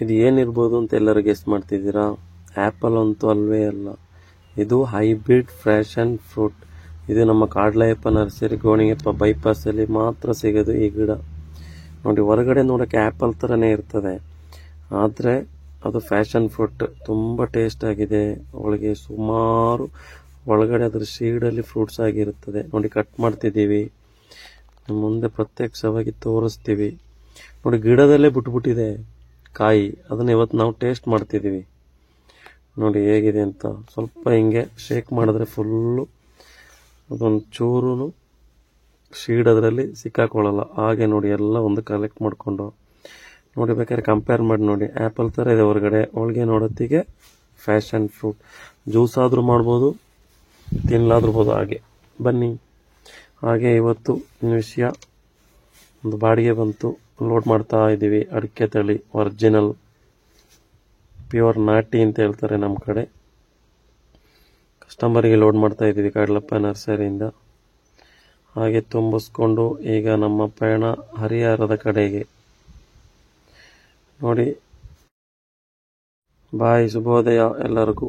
ಇದು ಏನಿರ್ಬೋದು ಅಂತ ಎಲ್ಲರೂ ಗೆಸ್ ಮಾಡ್ತಿದ್ದೀರಾ? ಆ್ಯಪಲ್ ಅಂತೂ ಅಲ್ವೇ ಅಲ್ಲ. ಇದು ಹೈಬ್ರಿಡ್ ಫ್ಯಾಷನ್ ಫ್ರೂಟ್. ಇದು ನಮ್ಮ ಕಾಡ್ಲಯಪ್ಪ ನರ್ಸರಿ ಗೋಣಿಗೆಪ್ಪ ಬೈಪಾಸಲ್ಲಿ ಮಾತ್ರ ಸಿಗೋದು ಈ ಗಿಡ. ನೋಡಿ, ಹೊರಗಡೆ ನೋಡೋಕ್ಕೆ ಆ್ಯಪಲ್ ಥರನೇ ಇರ್ತದೆ, ಆದರೆ ಅದು ಫ್ಯಾಷನ್ ಫ್ರೂಟ್. ತುಂಬ ಟೇಸ್ಟ್ ಆಗಿದೆ. ಒಳಗೆ ಸುಮಾರು ಒಳಗಡೆ ಅದರ ಶೀಡಲ್ಲಿ ಫ್ರೂಟ್ಸ್ ಆಗಿರುತ್ತದೆ. ನೋಡಿ, ಕಟ್ ಮಾಡ್ತಿದ್ದೀವಿ, ಮುಂದೆ ಪ್ರತ್ಯಕ್ಷವಾಗಿ ತೋರಿಸ್ತೀವಿ. ನೋಡಿ, ಗಿಡದಲ್ಲೇ ಬಿಟ್ಬಿಟ್ಟಿದೆ ಕಾಯಿ. ಅದನ್ನು ಇವತ್ತು ನಾವು ಟೇಸ್ಟ್ ಮಾಡ್ತಿದ್ದೀವಿ. ನೋಡಿ ಹೇಗಿದೆ ಅಂತ. ಸ್ವಲ್ಪ ಹಿಂಗೆ ಶೇಕ್ ಮಾಡಿದ್ರೆ ಫುಲ್ಲು ಅದೊಂದು ಚೂರು ಶೀಡ್ ಅದರಲ್ಲಿ ಸಿಕ್ಕಾಕೊಳ್ಳಲ್ಲ. ಹಾಗೆ ನೋಡಿ, ಎಲ್ಲ ಒಂದು ಕಲೆಕ್ಟ್ ಮಾಡಿಕೊಂಡು ನೋಡಿ, ಬೇಕಾದ್ರೆ ಕಂಪೇರ್ ಮಾಡಿ ನೋಡಿ. ಆ್ಯಪಲ್ ಥರ ಇದೆ ಹೊರಗಡೆ, ಒಳಗೆ ನೋಡೋತ್ತಿಗೆ ಫ್ಯಾಷನ್ ಫ್ರೂಟ್. ಜ್ಯೂಸ್ ಆದರೂ ಮಾಡ್ಬೋದು, ತಿನ್ನಲಾದ್ರಬೋದು. ಹಾಗೆ ಬನ್ನಿ. ಹಾಗೆ ಇವತ್ತು ವಿಷಯ, ಒಂದು ಬಾಡಿಗೆ ಬಂತು, ಲೋಡ್ ಮಾಡ್ತಾ ಇದ್ದೀವಿ. ಅಡಿಕೆ ತಳಿ ಒರಿಜಿನಲ್ ಪ್ಯೂರ್ ನಾಟಿ ಅಂತ ಹೇಳ್ತಾರೆ ನಮ್ಮ ಕಡೆ. ಕಸ್ಟಮರಿಗೆ ಲೋಡ್ ಮಾಡ್ತಾ ಇದ್ದೀವಿ ಕಾಡ್ಲಪ್ಪ ನರ್ಸರಿಯಿಂದ. ಹಾಗೆ ತುಂಬಿಸ್ಕೊಂಡು ಈಗ ನಮ್ಮ ಪಯಣ ಹರಿಹರದ ಕಡೆಗೆ. ನೋಡಿ, ಬಾಯ್, ಶುಭೋದಯ ಎಲ್ಲರಿಗೂ.